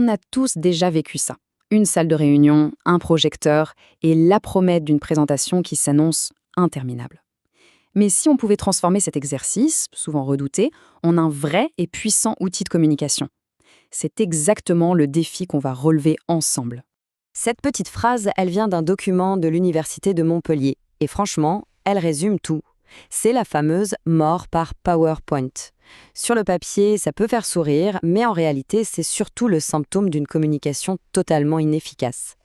On a tous déjà vécu ça. Une salle de réunion, un projecteur et la promesse d'une présentation qui s'annonce interminable. Mais si on pouvait transformer cet exercice, souvent redouté, en un vrai et puissant outil de communication, c'est exactement le défi qu'on va relever ensemble. Cette petite phrase, elle vient d'un document de l'Université de Montpellier. Et franchement, elle résume tout. C'est la fameuse mort par PowerPoint. Sur le papier, ça peut faire sourire, mais en réalité, c'est surtout le symptôme d'une communication totalement inefficace.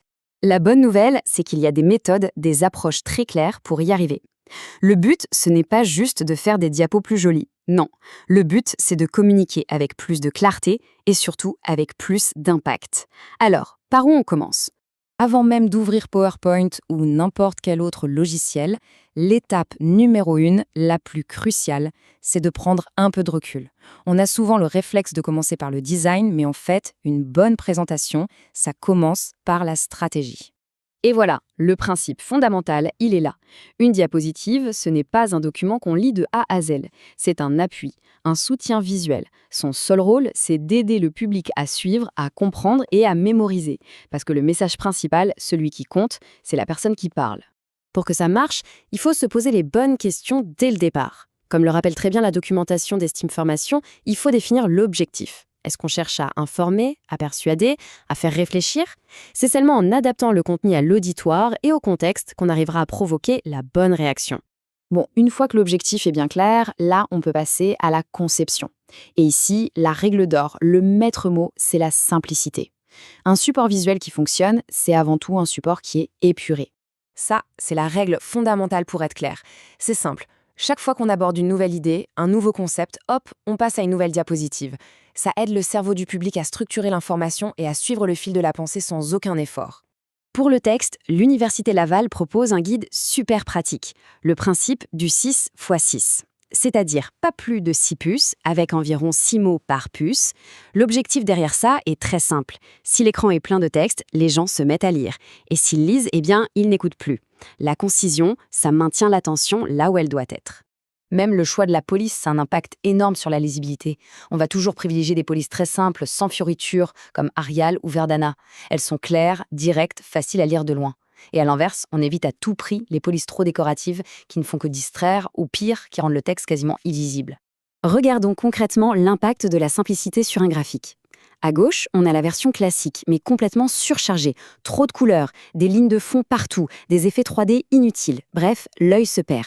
La bonne nouvelle, c'est qu'il y a des méthodes, des approches très claires pour y arriver. Le but, ce n'est pas juste de faire des diapos plus jolies. Non, le but, c'est de communiquer avec plus de clarté et surtout avec plus d'impact. Alors, par où on commence ? Avant même d'ouvrir PowerPoint ou n'importe quel autre logiciel, l'étape numéro 1, la plus cruciale, c'est de prendre un peu de recul. On a souvent le réflexe de commencer par le design, mais en fait, une bonne présentation, ça commence par la stratégie. Et voilà, le principe fondamental, il est là. Une diapositive, ce n'est pas un document qu'on lit de A à Z. C'est un appui, un soutien visuel. Son seul rôle, c'est d'aider le public à suivre, à comprendre et à mémoriser. Parce que le message principal, celui qui compte, c'est la personne qui parle. Pour que ça marche, il faut se poser les bonnes questions dès le départ. Comme le rappelle très bien la documentation d'Estime Formation, il faut définir l'objectif. Est-ce qu'on cherche à informer, à persuader, à faire réfléchir ? C'est seulement en adaptant le contenu à l'auditoire et au contexte qu'on arrivera à provoquer la bonne réaction. Bon, une fois que l'objectif est bien clair, là, on peut passer à la conception. Et ici, la règle d'or, le maître mot, c'est la simplicité. Un support visuel qui fonctionne, c'est avant tout un support qui est épuré. Ça, c'est la règle fondamentale pour être clair. C'est simple. Chaque fois qu'on aborde une nouvelle idée, un nouveau concept, hop, on passe à une nouvelle diapositive. Ça aide le cerveau du public à structurer l'information et à suivre le fil de la pensée sans aucun effort. Pour le texte, l'Université Laval propose un guide super pratique, le principe du 6 x 6. C'est-à-dire pas plus de 6 puces, avec environ 6 mots par puce. L'objectif derrière ça est très simple. Si l'écran est plein de texte, les gens se mettent à lire. Et s'ils lisent, eh bien, ils n'écoutent plus. La concision, ça maintient l'attention là où elle doit être. Même le choix de la police a un impact énorme sur la lisibilité. On va toujours privilégier des polices très simples, sans fioritures, comme Arial ou Verdana. Elles sont claires, directes, faciles à lire de loin. Et à l'inverse, on évite à tout prix les polices trop décoratives qui ne font que distraire ou pire, qui rendent le texte quasiment illisible. Regardons concrètement l'impact de la simplicité sur un graphique. À gauche, on a la version classique, mais complètement surchargée. Trop de couleurs, des lignes de fond partout, des effets 3D inutiles. Bref, l'œil se perd.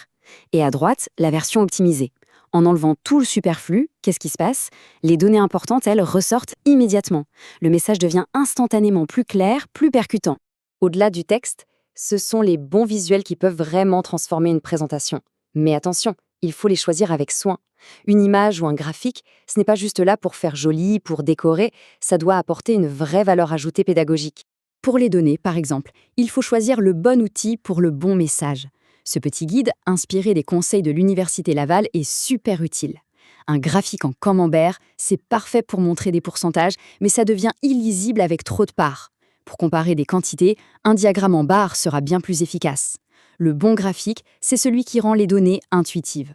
Et à droite, la version optimisée. En enlevant tout le superflu, qu'est-ce qui se passe ? Les données importantes, elles, ressortent immédiatement. Le message devient instantanément plus clair, plus percutant. Au-delà du texte, ce sont les bons visuels qui peuvent vraiment transformer une présentation. Mais attention, il faut les choisir avec soin. Une image ou un graphique, ce n'est pas juste là pour faire joli, pour décorer, ça doit apporter une vraie valeur ajoutée pédagogique. Pour les données, par exemple, il faut choisir le bon outil pour le bon message. Ce petit guide, inspiré des conseils de l'Université Laval, est super utile. Un graphique en camembert, c'est parfait pour montrer des pourcentages, mais ça devient illisible avec trop de parts. Pour comparer des quantités, un diagramme en barres sera bien plus efficace. Le bon graphique, c'est celui qui rend les données intuitives.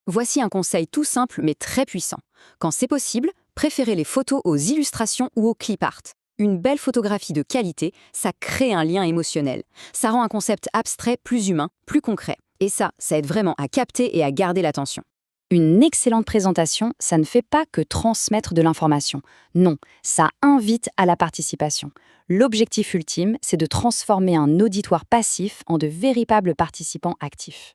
Voici un conseil tout simple mais très puissant. Quand c'est possible, préférez les photos aux illustrations ou aux clip art. Une belle photographie de qualité, ça crée un lien émotionnel. Ça rend un concept abstrait plus humain, plus concret. Et ça aide vraiment à capter et à garder l'attention. Une excellente présentation, ça ne fait pas que transmettre de l'information. Non, ça invite à la participation. L'objectif ultime, c'est de transformer un auditoire passif en de véritables participants actifs.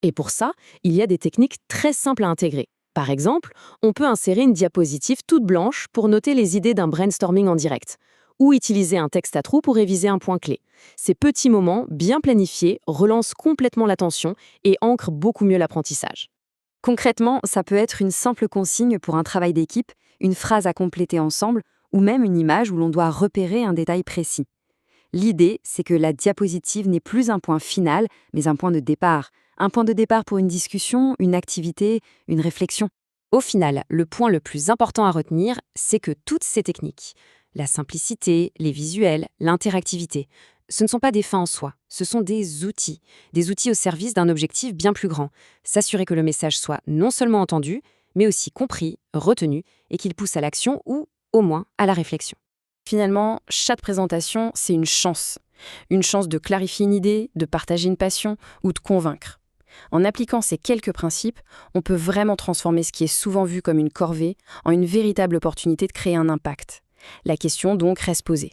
Et pour ça, il y a des techniques très simples à intégrer. Par exemple, on peut insérer une diapositive toute blanche pour noter les idées d'un brainstorming en direct, ou utiliser un texte à trous pour réviser un point clé. Ces petits moments, bien planifiés, relancent complètement l'attention et ancrent beaucoup mieux l'apprentissage. Concrètement, ça peut être une simple consigne pour un travail d'équipe, une phrase à compléter ensemble, ou même une image où l'on doit repérer un détail précis. L'idée, c'est que la diapositive n'est plus un point final, mais un point de départ. Un point de départ pour une discussion, une activité, une réflexion. Au final, le point le plus important à retenir, c'est que toutes ces techniques, la simplicité, les visuels, l'interactivité, ce ne sont pas des fins en soi, ce sont des outils au service d'un objectif bien plus grand. S'assurer que le message soit non seulement entendu, mais aussi compris, retenu, et qu'il pousse à l'action ou, au moins, à la réflexion. Finalement, chaque présentation, c'est une chance. Une chance de clarifier une idée, de partager une passion ou de convaincre. En appliquant ces quelques principes, on peut vraiment transformer ce qui est souvent vu comme une corvée en une véritable opportunité de créer un impact. La question donc reste posée.